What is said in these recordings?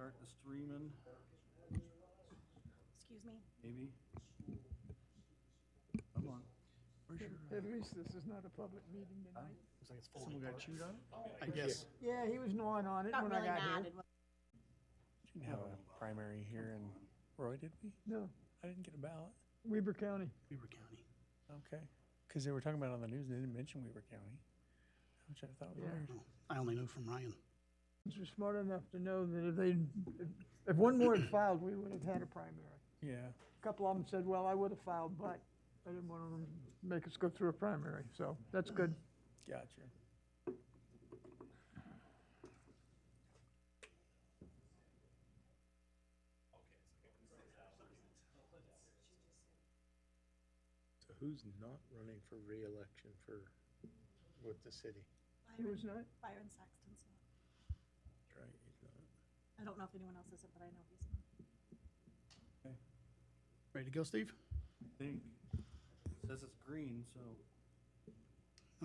Start the streaming, Excuse me. maybe. Come on. Where's your, At least this is not a public meeting tonight. Looks like it's full. someone got chewed on? I guess. Yeah, he was gnawing on it Got when really I got mad. here. Didn't have a primary here in Roy, did we? No, I didn't get a ballot. Weber County. Weber County. Okay. Because they were talking about it on the news, they didn't mention Weber County, which I thought was Yeah. weird. I only knew from Ryan. We're smart enough to know that if one more had filed, we would have had a primary. Yeah. A couple of them said, well, I would have filed, but I didn't want them to make us go through a primary, so that's good. Gotcha. So who's not running for reelection with the city? He was not? Byron Saxton's not. That's right, he's not. I don't know if anyone else is, but I know he's not. Ready to go, Steve? I think. Says it's green, so.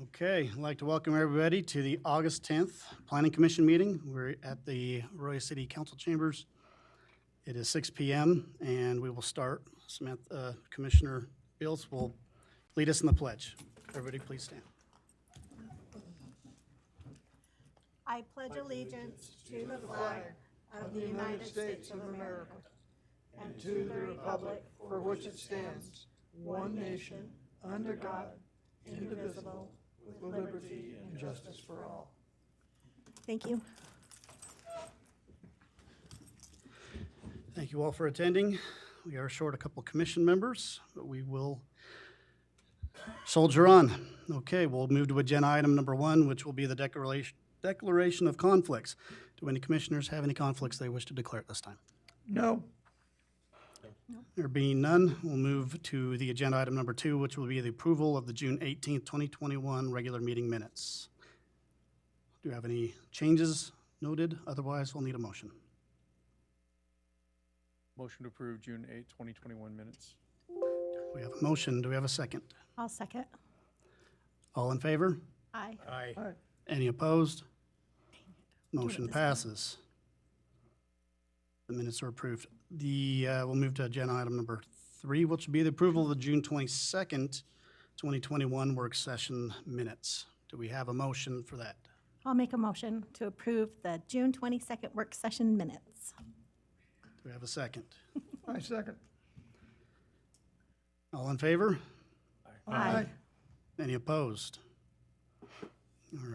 Okay, I'd like to welcome everybody to the August 10th Planning Commission meeting. We're at the Roy City Council Chambers. It is 6 p.m. and we will start. Commissioner Bills will lead us in the pledge. Everybody please stand. I pledge allegiance to the flag of the United States of America and to the republic for which it stands, one nation, under God, indivisible, with liberty and justice for all. Thank you. Thank you all for attending. We are short a couple commission members, but we will soldier on. Okay, we'll move to agenda item number 1, which will be the declaration of conflicts. Do any commissioners have any conflicts they wish to declare at this time? No. There being none, we'll move to the agenda item number 2, which will be the approval of the June 18th, 2021 regular meeting minutes. Do you have any changes noted? Otherwise, we'll need a motion. Motion to approve June 8, 2021 minutes. We have a motion. Do we have a second? I'll second. All in favor? Aye. Aye. All right. Any opposed? Motion this time. passes. The minutes are approved. We'll move to agenda item number 3, which will be the approval of the June 22nd, 2021 work session minutes. Do we have a motion for that? I'll make a motion to approve the June 22nd work session minutes. Do we have a second? I second. All in favor? Aye. Any opposed? All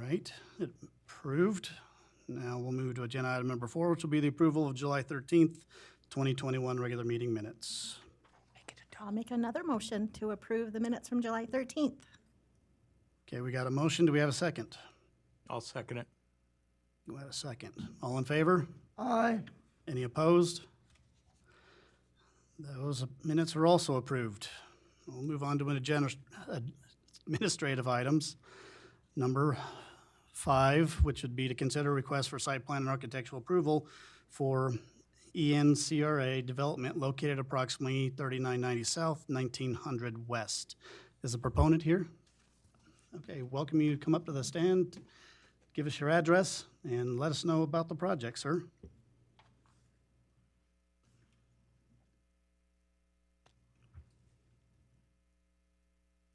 right, approved. Now we'll move to agenda item number 4, which will be the approval of July 13th, 2021 regular meeting minutes. I'll make another motion to approve the minutes from July 13th. Okay, we got a motion. Do we have a second? I'll second it. Do we have a second? All in favor? Aye. Any opposed? Those minutes are also approved. We'll move on to administrative items. Number 5, which would be to consider request for site plan and architectural approval for ENCRA development located approximately 3990 South, 1900 West. Is the proponent here? Okay, welcome you to come up to the stand, give us your address, and let us know about the project, sir.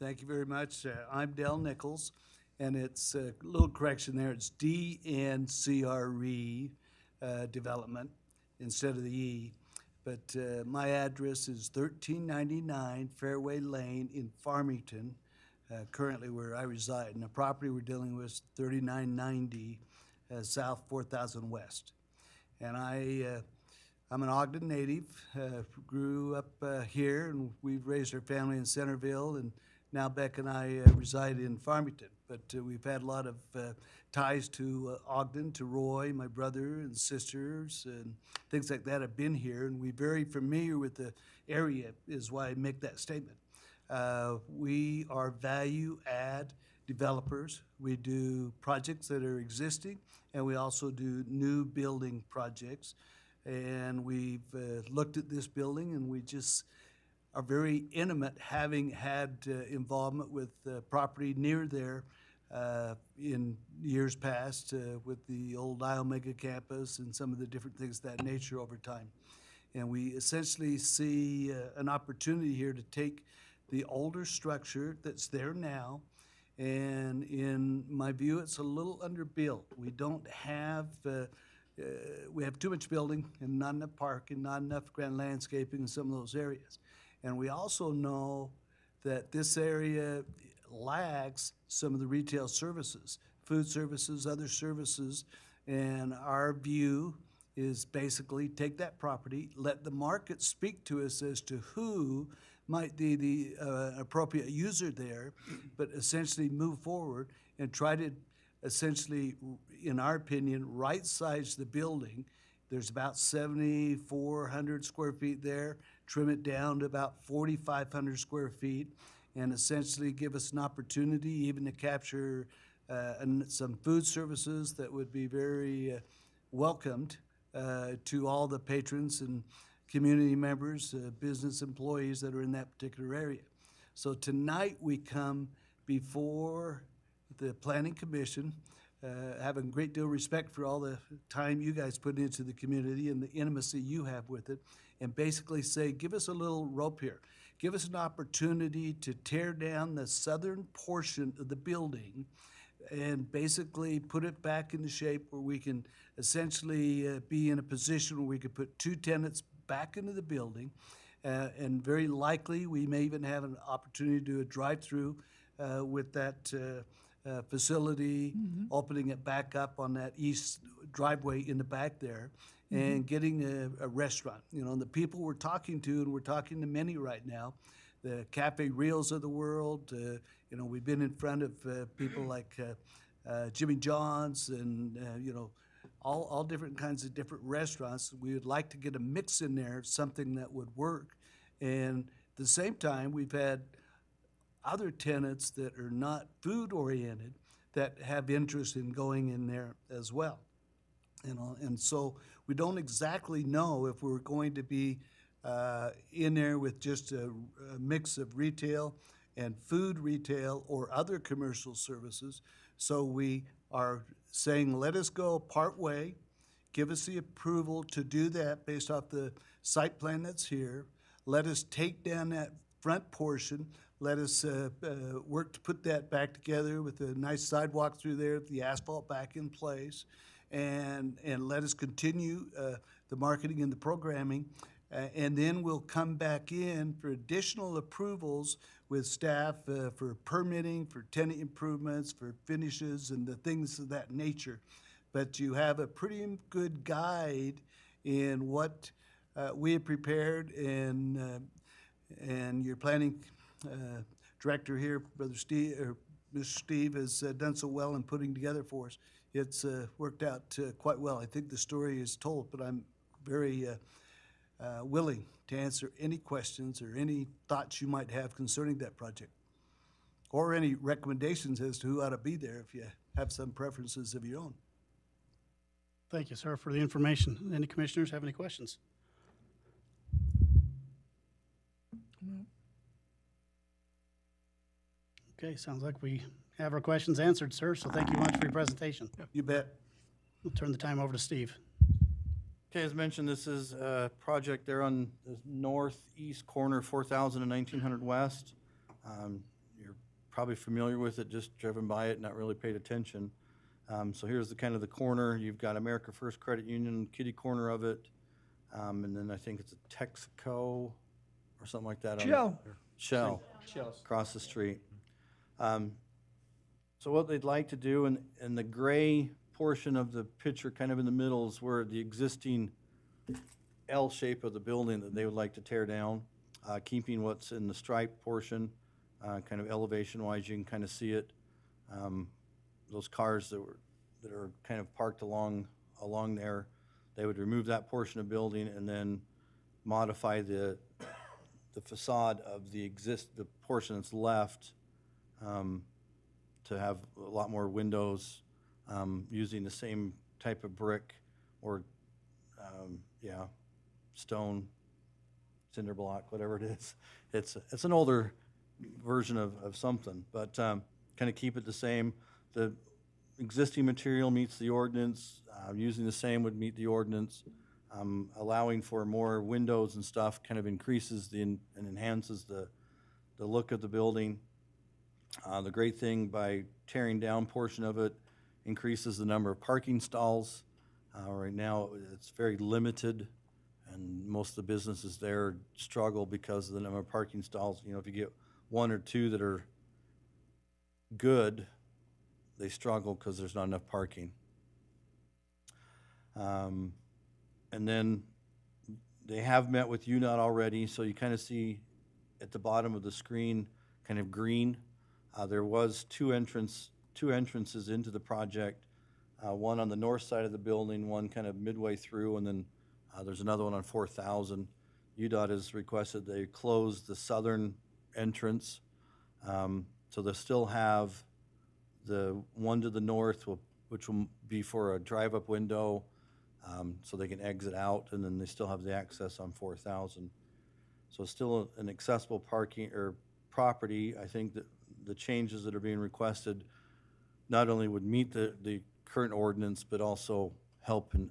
Thank you very much. I'm Dell Nichols, and it's a little correction there. It's DNCRE Development instead of the E. But my address is 1399 Fairway Lane in Farmington, currently where I reside. And the property we're dealing with is 3990 South 4000 West. And I'm an Ogden native, grew up here, and we've raised our family in Centerville, and now Beck and I reside in Farmington. But we've had a lot of ties to Ogden, to Roy, my brother and sisters, and things like that have been here, and we're very familiar with the area, is why I make that statement. We are value-add developers. We do projects that are existing, and we also do new building projects. And we've looked at this building, and we just are very intimate, having had involvement with property near there in years past with the old Iomega campus and some of the different things of that nature over time. And we essentially see an opportunity here to take the older structure that's there now, and in my view, it's a little underbuilt. We don't have, we have too much building and not enough parking, not enough grand landscaping in some of those areas. And we also know that this area lags some of the retail services, food services, other services, and our view is basically take that property, let the market speak to us as to who might be the appropriate user there, but essentially move forward and try to essentially, in our opinion, right-size the building. There's about 7,400 square feet there, trim it down to about 4,500 square feet, and essentially give us an opportunity even to capture some food services that would be very welcomed to all the patrons and community members, business employees that are in that particular area. So tonight we come before the Planning Commission, having a great deal of respect for all the time you guys put into the community and the intimacy you have with it, and basically say, give us a little rope here. Give us an opportunity to tear down the southern portion of the building and basically put it back into shape where we can essentially be in a position where we could put two tenants back into the building. And very likely, we may even have an opportunity to do a drive-through with that facility, opening it back up on that east driveway in the back there, and getting a restaurant. You know, and the people we're talking to, and we're talking to many right now, the Cafe Reals of the world. You know, we've been in front of people like Jimmy John's and, you know, all different kinds of different restaurants. We would like to get a mix in there, something that would work. And at the same time, we've had other tenants that are not food-oriented that have interest in going in there as well. You know, and so we don't exactly know if we're going to be in there with just a mix of retail and food retail or other commercial services. So we are saying, let us go part way, give us the approval to do that based off the site plan that's here. Let us take down that front portion. Let us work to put that back together with a nice sidewalk through there, the asphalt back in place, and let us continue the marketing and the programming. And then we'll come back in for additional approvals with staff for permitting, for tenant improvements, for finishes, and the things of that nature. But you have a pretty good guide in what we have prepared, and your planning director here, Brother Steve, or Mr. Steve, has done so well in putting together for us. It's worked out quite well. I think the story is told, but I'm very willing to answer any questions or any thoughts you might have concerning that project, or any recommendations as to who ought to be there if you have some preferences of your own. Thank you, sir, for the information. Any commissioners have any questions? Okay, sounds like we have our questions answered, sir, so thank you much for your presentation. You bet. We'll turn the time over to Steve. Okay, as mentioned, this is a project there on the northeast corner, 4,000 and 1900 West. You're probably familiar with it, just driven by it, not really paid attention. So here's the kind of the corner. You've got America First Credit Union, kitty corner of it, and then I think it's a Texaco or something like that. Shell. Across the street. So what they'd like to do, in the gray portion of the picture, kind of in the middle, is where the existing L shape of the building that they would like to tear down, keeping what's in the stripe portion, kind of elevation-wise, you can kind of see it. Those cars that are kind of parked along there, they would remove that portion of building and then modify the facade of the portion that's left to have a lot more windows, using the same type of brick or, stone, cinder block, whatever it is. It's an older version of something, but kind of keep it the same. the existing material meets the ordinance, using the same would meet the ordinance. Allowing for more windows and stuff kind of increases and enhances the look of the building. The great thing by tearing down portion of it increases the number of parking stalls. Right now, it's very limited, and most of the businesses there struggle because of the number of parking stalls. You know, if you get one or two that are good, they struggle because there's not enough parking. And then they have met with UNOT already, so you kind of see at the bottom of the screen, kind of green. There was two entrances into the project, one on the north side of the building, one kind of midway through, and then there's another one on 4,000. UDOT has requested they close the southern entrance, so they'll still have the one to the north, which will be for a drive-up window, so they can exit out, and then they still have the access on 4,000. So it's still an accessible parking or property. I think that the changes that are being requested not only would meet the current ordinance, but also help and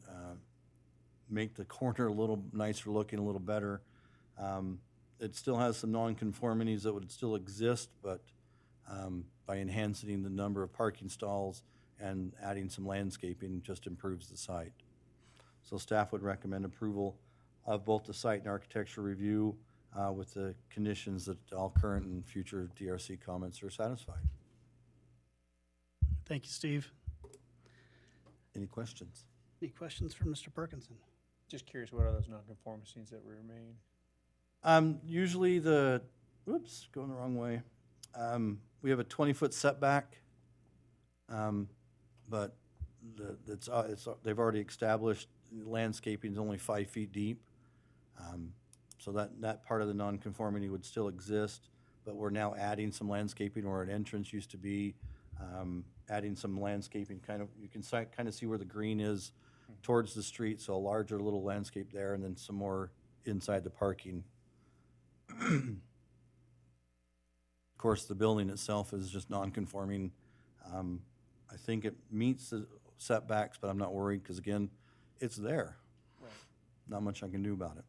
make the corner a little nicer looking, a little better. It still has some nonconformities that would still exist, but by enhancing the number of parking stalls and adding some landscaping, just improves the site. So staff would recommend approval of both the site and architecture review with the conditions that all current and future DRC comments are satisfied. Thank you, Steve. Any questions? Any questions for Mr. Perkinson? Just curious, what are those nonconformities that remain? Usually going the wrong way. We have a 20-foot setback, but they've already established landscaping is only 5 feet deep. So that part of the nonconformity would still exist, but we're now adding some landscaping where an entrance used to be, adding some landscaping you can kind of see where the green is towards the street, so a larger little landscape there, and then some more inside the parking. Of course, the building itself is just non-conforming. I think it meets the setbacks, but I'm not worried because, again, it's there. Right. Not much I can do about it.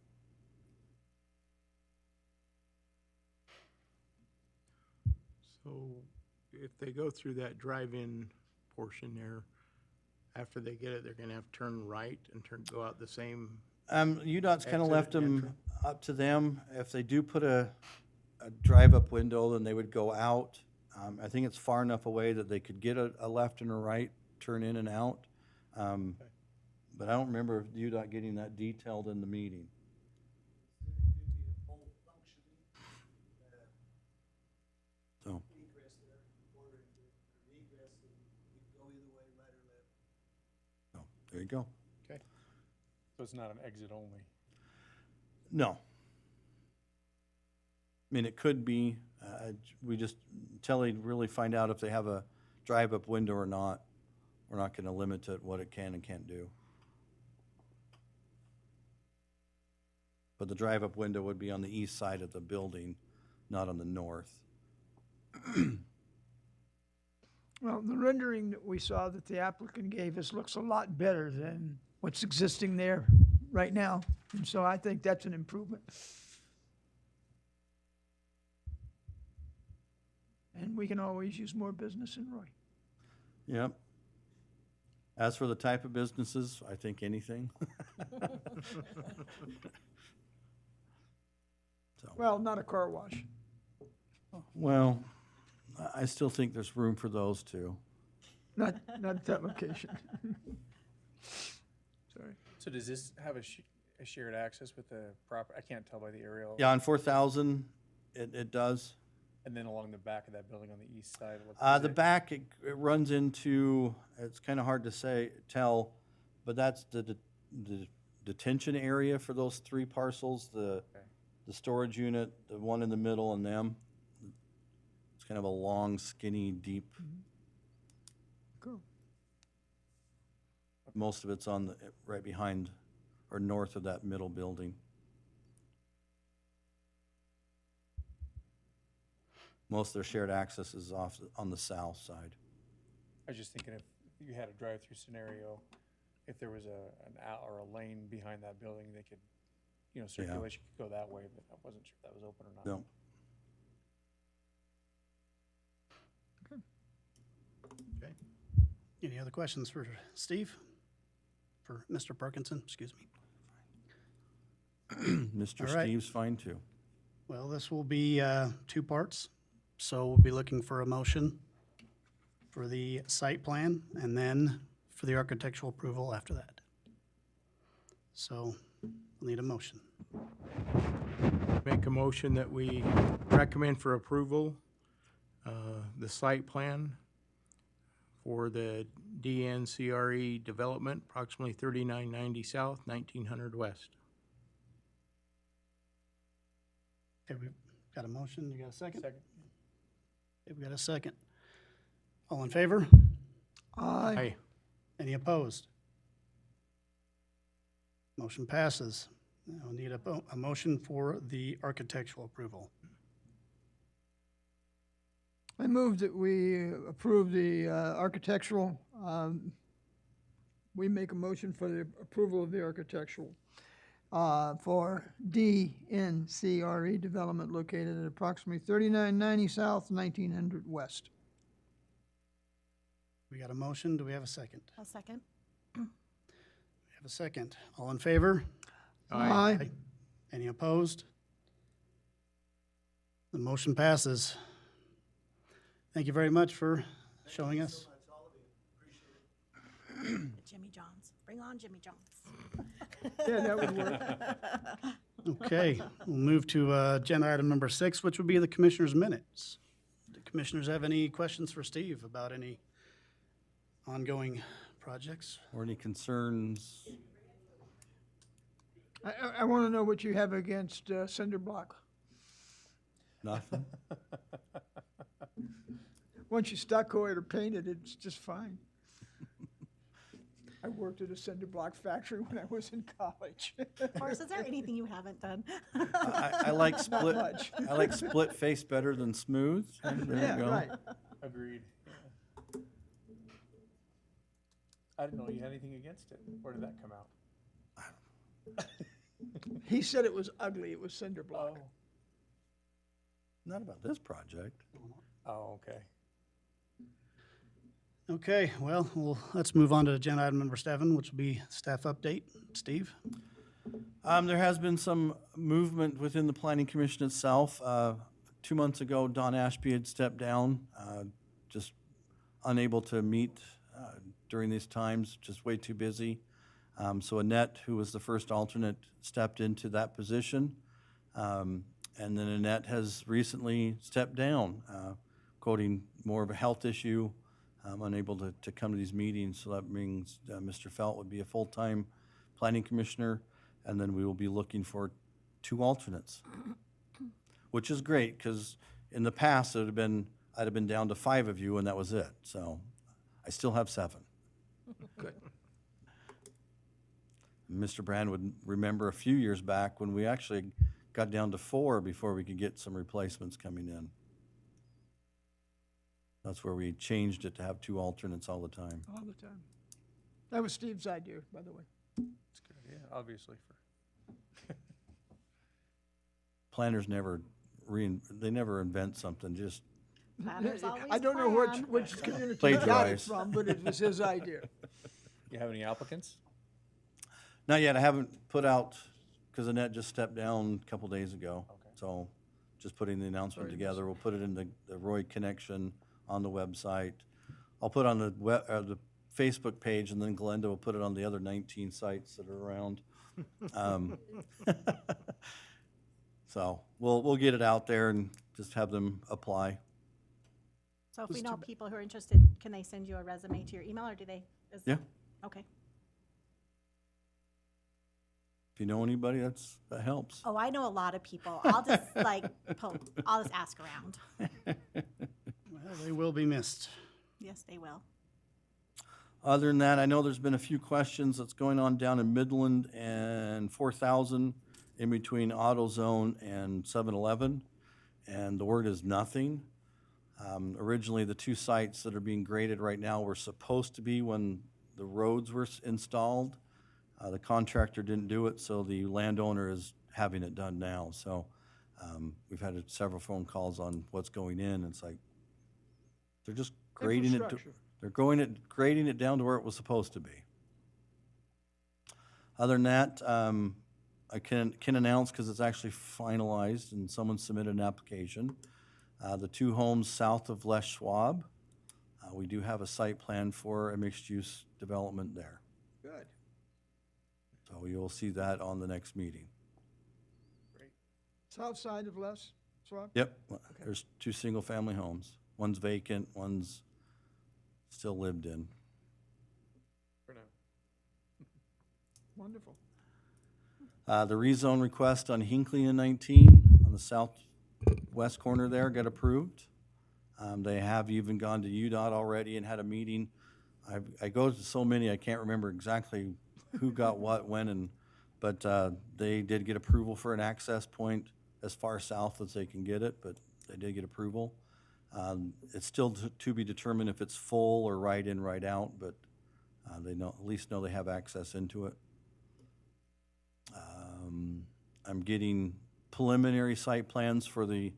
So if they go through that drive-in portion there, after they get it, they're gonna have to turn right and go out the same, UDOT's kind of Exit left them entrance. up to them. If they do put a drive-up window, then they would go out. I think it's far enough away that they could get a left and a right, turn in and out. But I don't remember UDOT getting that detailed in the meeting. So, so, there you go. So it's not an exit only? No. I mean, it could be, we just, until they really find out if they have a drive-up window or not, we're not gonna limit it what it can and can't do. But the drive-up window would be on the east side of the building, not on the north. Well, the rendering that we saw that the applicant gave us looks a lot better than what's existing there right now. And so I think that's an improvement. And we can always use more business in Roy. Yep. As for the type of businesses, I think anything. So, Well, not a car wash. well, I still think there's room for those too. Not at that location. Sorry. So does this have a shared access with the proper, I can't tell by the aerial? Yeah, on 4,000, it does. And then along the back of that building on the east side? The back, it runs into, it's kind of hard to tell, but that's the detention area for those 3 parcels, the storage unit, the one in the middle, and them. It's kind of a long, skinny, deep, Cool. most of it's on right behind or north of that middle building. Most of their shared access is on the south side. I was just thinking if you had a drive-through scenario, if there was an out or a lane behind that building, they could, you know, circulation could go that way, but I wasn't sure if that was open or not. No. Okay. Any other questions for Steve? For Mr. Parkinson, excuse me? Mr. All right. Steve's fine too. Well, this will be 2 parts, so we'll be looking for a motion for the site plan and then for the architectural approval after that. So we'll need a motion. Make a motion that we recommend for approval, the site plan for the DNCRE development, approximately 3990 south, 1900 west. Okay, we've got a motion. You got a second? Second. Okay, we got a second. All in favor? Aye. Aye. Any opposed? Motion passes. Now we need a motion for the architectural approval. I move that we approve the architectural, we make a motion for the approval of the architectural for DNCRE development located at approximately 3990 south, 1900 west. We got a motion. Do we have a second? A second. We have a second. All in favor? Aye. Any opposed? The motion passes. Thank you very much for showing us. Jimmy John's. Bring on Jimmy John's. Yeah, that would work. Okay, we'll move to agenda item number 6, which would be the commissioners' minutes. Do commissioners have any questions for Steve about any ongoing projects? Or any concerns? I want to know what you have against cinder block. Nothing? Once you stucco it or paint it, it's just fine. I worked at a cinder block factory when I was in college. Horace, is there anything you haven't done? I like split, much. I like split face better than smooth. There Yeah, you go. right. Agreed. Yeah. I didn't know you had anything against it. Where did that come out? He said it was ugly, it was cinder block. Not about this project. Oh, okay. Okay, well, let's move on to agenda item number 7, which will be staff update. Steve? There has been some movement within the planning commission itself. 2 months ago, Don Ashby had stepped down, just unable to meet during these times, just way too busy. So Annette, who was the first alternate, stepped into that position. And then Annette has recently stepped down, quoting more of a health issue, unable to come to these meetings. So that means Mr. Felt would be a full-time planning commissioner, and then we will be looking for 2 alternates, which is great, because in the past, I'd have been down to 5 of you, and that was it. So I still have 7. Good. Mr. Brand would remember a few years back when we actually got down to 4 before we could get some replacements coming in. That's where we changed it to have 2 alternates all the time. All the time. That was Steve's idea, by the way. That's good. Yeah, obviously for. Planners never invent something, just Planners always I don't know plan. which community he got it Plagiarize. from, but it was his idea. You have any applicants? not yet. I haven't put out, because Annette just stepped down a couple days ago. Okay. So just putting the announcement together. We'll put it in the Roy Connection on the website. I'll put on the Facebook page, and then Glenda will put it on the other 19 sites that are around. So we'll get it out there and just have them apply. So if we know people who are interested, can they send you a resume to your email, or do they? Yeah. Okay. If you know anybody, that helps. Oh, I know a lot of people. I'll just I'll just ask around. Well, they will be missed. Yes, they will. Other than that, I know there's been a few questions that's going on down in Midland and 4,000 in between AutoZone and 7-Eleven, and the word is nothing. Originally, the two sites that are being graded right now were supposed to be when the roads were installed. The contractor didn't do it, so the landowner is having it done now. So we've had several phone calls on what's going in. It's like, they're just grading it, Infrastructure. they're grading it down to where it was supposed to be. Other than that, I can announce, because it's actually finalized and someone submitted an application. The two homes south of Les Schwab, we do have a site plan for a mixed-use development there. Good. So you'll see that on the next meeting. South side of Les Schwab? Yep, there's two single-family homes. One's vacant, one's still lived in. For now. Wonderful. The rezone request on Hinckley and 19 on the southwest corner there got approved. They have even gone to UDOT already and had a meeting. I go to so many, I can't remember exactly who got what, when, but they did get approval for an access point as far south as they can get it, but they did get approval. It's still to be determined if it's full or right in, right out, but they at least know they have access into it. I'm getting preliminary site plans for the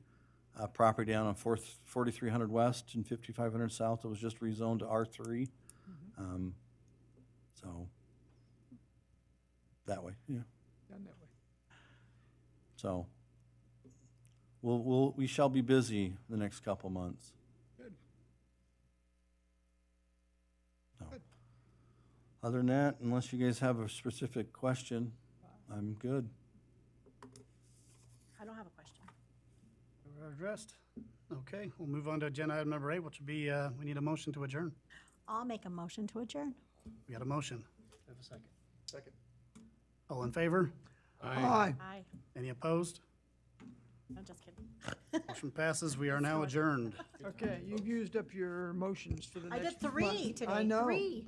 property down on 4300 West and 5500 South that was just rezoned to R3. So, that way, yeah. Done that way. So, we shall be busy the next couple months. Good. So, Good. other than that, unless you guys have a specific question, I'm good. I don't have a question. We're addressed. Okay, we'll move on to agenda item number 8, which would be, we need a motion to adjourn. I'll make a motion to adjourn. We got a motion. Have a second. Second. All in favor? Aye. Aye. Any opposed? I'm just kidding. Motion passes. We are now adjourned. Okay, you've used up your motions for the I next did 3 month. today. I know. 3.